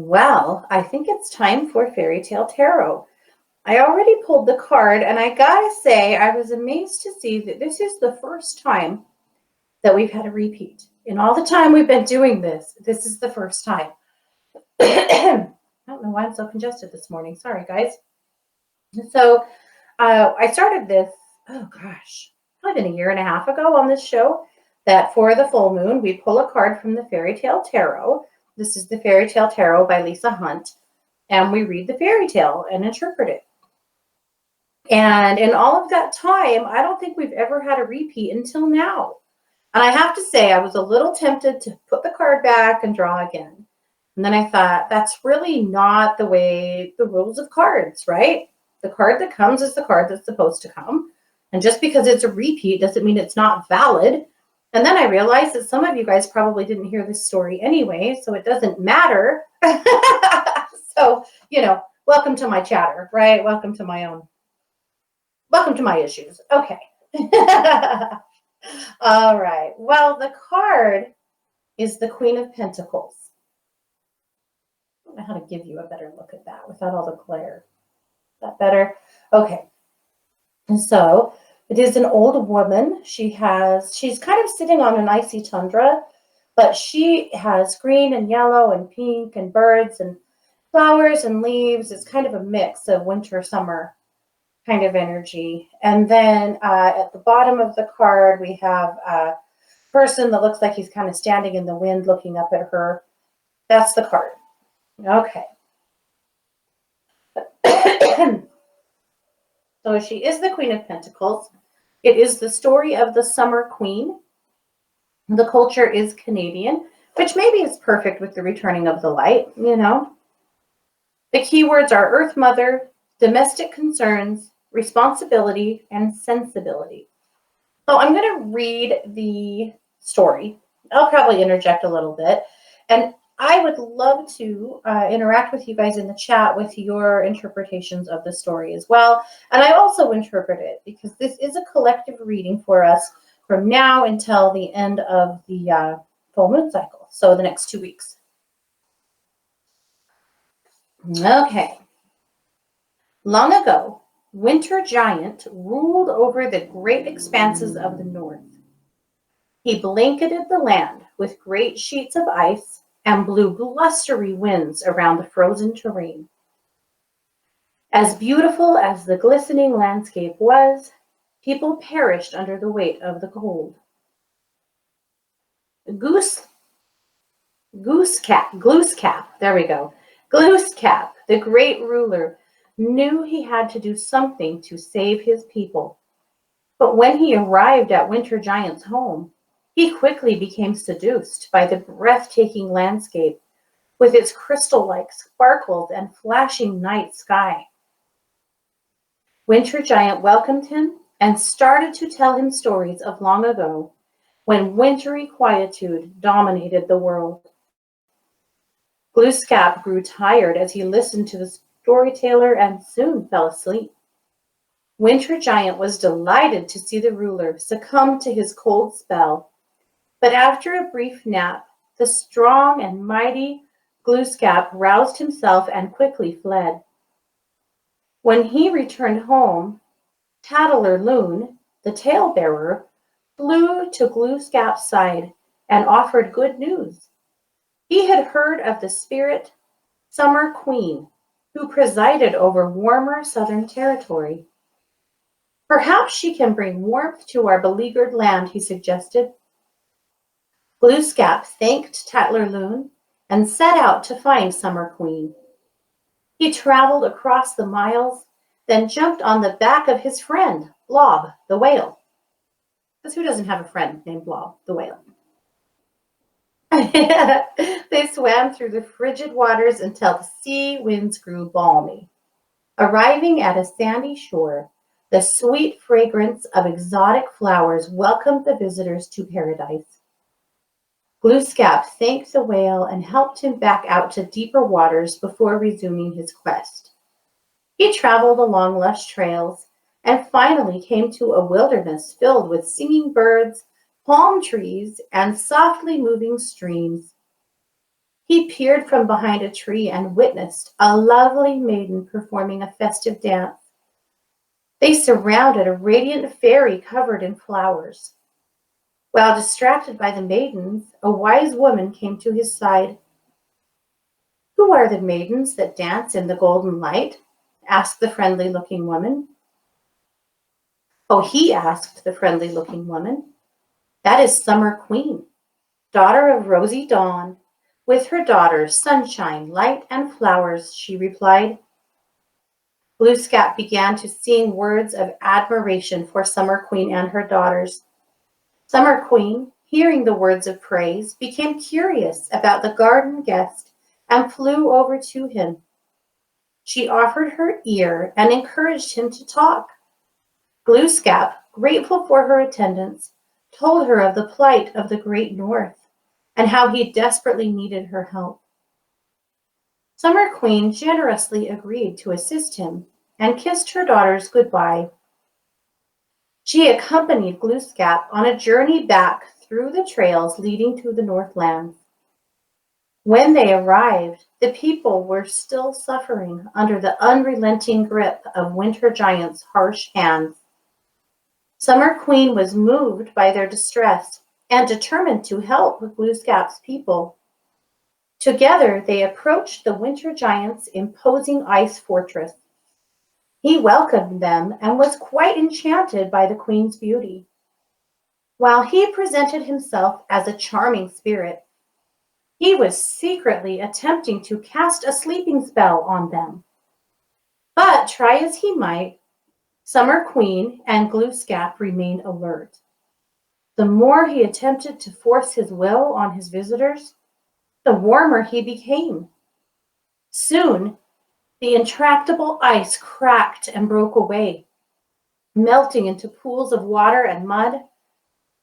Well, I think it's time for Fairy Tale Tarot. I already pulled the card, and I gotta say, I was amazed to see that this is the first time that we've had a repeat. In all the time we've been doing this, this is the first time. I don't know why I'm so congested this morning. Sorry, guys. So I started this, oh gosh, probably been a year and a half ago on this show, that for the full moon, we pull a card from the Fairy Tale Tarot. This is the Fairy Tale Tarot by Lisa Hunt, and we read the fairy tale and interpret it. And in all of that time, I don't think we've ever had a repeat until now. And I have to say, I was a little tempted to put the card back and draw again. And then I thought, that's really not the way the rules of cards, right? The card that comes is the card that's supposed to come. And just because it's a repeat doesn't mean it's not valid. And then I realized that some of you guys probably didn't hear this story anyway, so it doesn't matter. So, welcome to my chatter, right? Welcome to my issues. Okay. All right. Well, the card is the Queen of Pentacles. I don't know how to give you a better look at that without all the glare. Is that better? Okay. And so it is an old woman. She's kind of sitting on an icy tundra, but she has green and yellow and pink and birds and flowers and leaves. It's kind of a mix of winter, summer kind of energy. And then at the bottom of the card, we have a person that looks like he's kind of standing in the wind looking up at her. That's the card. Okay. So she is the Queen of Pentacles. It is the story of the Summer Queen. The culture is Canadian, which maybe is perfect with the returning of the light, The keywords are Earth Mother, domestic concerns, responsibility, and sensibility. So I'm going to read the story. I'll probably interject a little bit. And I would love to interact with you guys in the chat with your interpretations of the story as well. And I also interpret it because this is a collective reading for us from now until the end of the full moon cycle. So the next 2 weeks. Okay. Long ago, Winter Giant ruled over the great expanses of the north. He blanketed the land with great sheets of ice and blew blustery winds around the frozen terrain. As beautiful as the glistening landscape was, people perished under the weight of the cold. Glooscap, there we go. Glooscap, the great ruler, knew he had to do something to save his people. But when he arrived at Winter Giant's home, he quickly became seduced by the breathtaking landscape with its crystal-like sparkles and flashing night sky. Winter Giant welcomed him and started to tell him stories of long ago when wintry quietude dominated the world. Glooscap grew tired as he listened to the storyteller and soon fell asleep. Winter Giant was delighted to see the ruler succumb to his cold spell, but after a brief nap, the strong and mighty Glooscap roused himself and quickly fled. When he returned home, Tattler Loon, the talebearer, flew to Glooscap's side and offered good news. He had heard of the spirit Summer Queen, who presided over warmer southern territory. Perhaps she can bring warmth to our beleaguered land, he suggested. Glooscap thanked Tattler Loon and set out to find Summer Queen. He traveled across the miles, then jumped on the back of his friend, Blob, the whale. Because who doesn't have a friend named Blob, the whale? They swam through the frigid waters until the sea winds grew balmy. Arriving at a sandy shore, the sweet fragrance of exotic flowers welcomed the visitors to paradise. Glooscap thanked the whale and helped him back out to deeper waters before resuming his quest. He traveled along lush trails and finally came to a wilderness filled with singing birds, palm trees, and softly moving streams. He peered from behind a tree and witnessed a lovely maiden performing a festive dance. They surrounded a radiant fairy covered in flowers. While distracted by the maidens, a wise woman came to his side. "Who are the maidens that dance in the golden light?" asked the friendly-looking woman. "Oh," he asked the friendly-looking woman, "that is Summer Queen, daughter of Rosy Dawn, with her daughters Sunshine, Light, and Flowers," she replied. Glooskap began to sing words of admiration for Summer Queen and her daughters. Summer Queen, hearing the words of praise, became curious about the garden guest and flew over to him. She offered her ear and encouraged him to talk. Glooskap, grateful for her attendance, told her of the plight of the Great North and how he desperately needed her help. Summer Queen generously agreed to assist him and kissed her daughters goodbye. She accompanied Glooskap on a journey back through the trails leading to the Northlands. When they arrived, the people were still suffering under the unrelenting grip of Winter Giant's harsh hands. Summer Queen was moved by their distress and determined to help Glooskap's people. Together, they approached the Winter Giant's imposing ice fortress. He welcomed them and was quite enchanted by the Queen's beauty. While he presented himself as a charming spirit, he was secretly attempting to cast a sleeping spell on them. But try as he might, Summer Queen and Glooskap remained alert. The more he attempted to force his will on his visitors, the warmer he became. Soon, the intractable ice cracked and broke away, melting into pools of water and mud.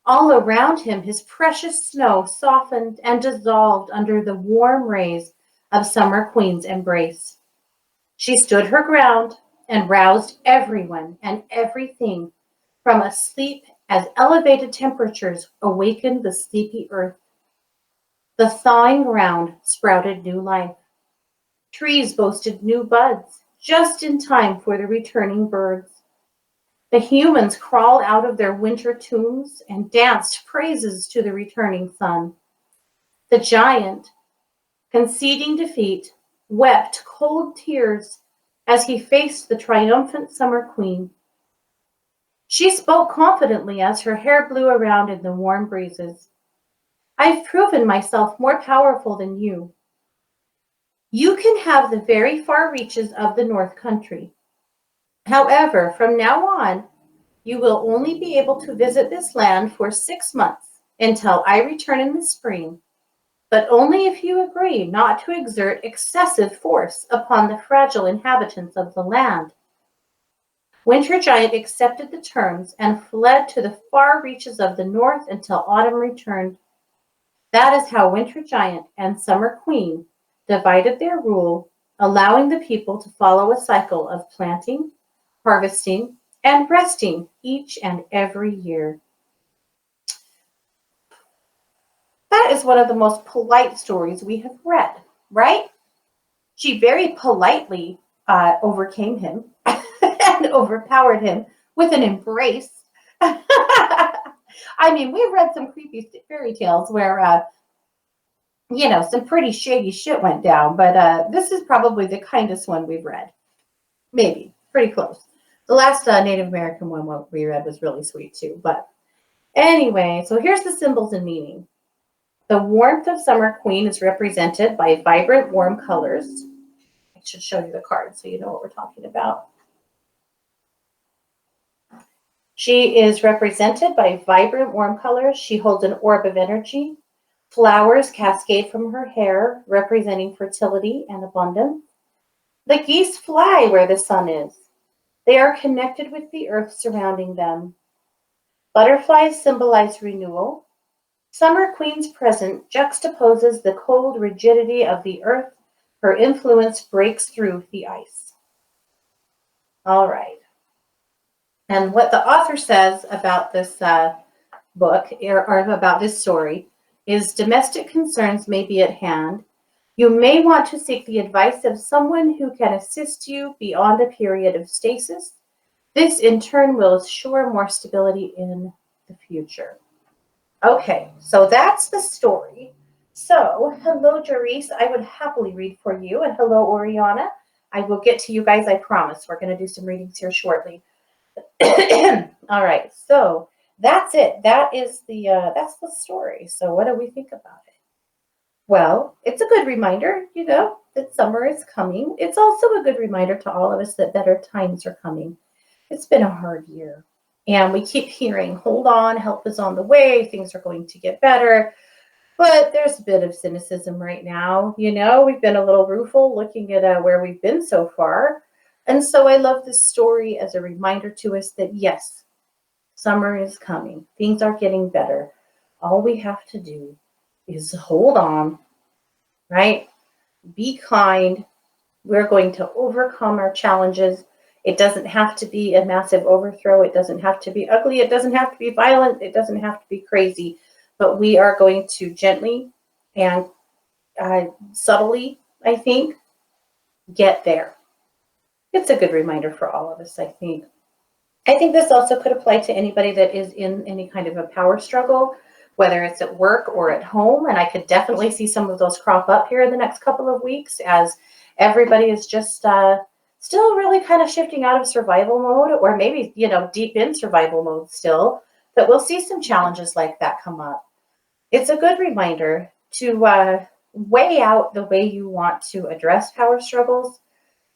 All around him, his precious snow softened and dissolved under the warm rays of Summer Queen's embrace. She stood her ground and roused everyone and everything from a sleep as elevated temperatures awakened the sleepy earth. The thawing ground sprouted new life. Trees boasted new buds, just in time for the returning birds. The humans crawled out of their winter tombs and danced praises to the returning sun. The giant, conceding defeat, wept cold tears as he faced the triumphant Summer Queen. She spoke confidently as her hair blew around in the warm breezes. "I've proven myself more powerful than you. You can have the very far reaches of the North Country. However, from now on, you will only be able to visit this land for 6 months until I return in the spring, but only if you agree not to exert excessive force upon the fragile inhabitants of the land." Winter Giant accepted the terms and fled to the far reaches of the north until autumn returned. That is how Winter Giant and Summer Queen divided their rule, allowing the people to follow a cycle of planting, harvesting, and resting each and every year. That is one of the most polite stories we have read, right? She very politely overcame him and overpowered him with an embrace. I mean, we've read some creepy fairy tales where, some pretty shady shit went down, but this is probably the kindest one we've read. Maybe, pretty close. The last Native American one we read was really sweet too. But anyway, so here's the symbols and meaning. The warmth of Summer Queen is represented by vibrant, warm colors. I should show you the card so you know what we're talking about. She is represented by vibrant, warm colors. She holds an orb of energy. Flowers cascade from her hair, representing fertility and abundance. The geese fly where the sun is. They are connected with the earth surrounding them. Butterflies symbolize renewal. Summer Queen's presence juxtaposes the cold rigidity of the earth. Her influence breaks through the ice. All right. And what the author says about this book, or about this story, is domestic concerns may be at hand, You may want to seek the advice of someone who can assist you beyond a period of stasis. This in turn will assure more stability in the future. Okay, so that's the story. So, hello, Jerice. I would happily read for you. And hello, Oriana. I will get to you guys, I promise. We're going to do some readings here shortly. All right, so that's it. That's the story. So what do we think about it? Well, it's a good reminder, that summer is coming. It's also a good reminder to all of us that better times are coming. It's been a hard year. And we keep hearing, hold on, help is on the way, things are going to get better. But there's a bit of cynicism right now. We've been a little rueful looking at where we've been so far. And so I love this story as a reminder to us that yes, summer is coming. Things are getting better. All we have to do is hold on, right? Be kind. We're going to overcome our challenges. It doesn't have to be a massive overthrow. It doesn't have to be ugly. It doesn't have to be violent. It doesn't have to be crazy. But we are going to gently and subtly, I think, get there. It's a good reminder for all of us, I think. I think this also could apply to anybody that is in any kind of a power struggle, whether it's at work or at home. And I could definitely see some of those crop up here in the next couple of weeks as everybody is just still really kind of shifting out of survival mode, or maybe, deep in survival mode still, that we'll see some challenges like that come up. It's a good reminder to weigh out the way you want to address power struggles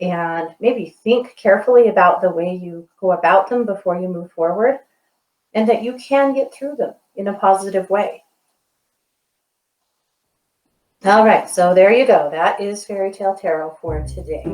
and maybe think carefully about the way you go about them before you move forward, and that you can get through them in a positive way. All right, so there you go. That is Fairy Tale Tarot for today.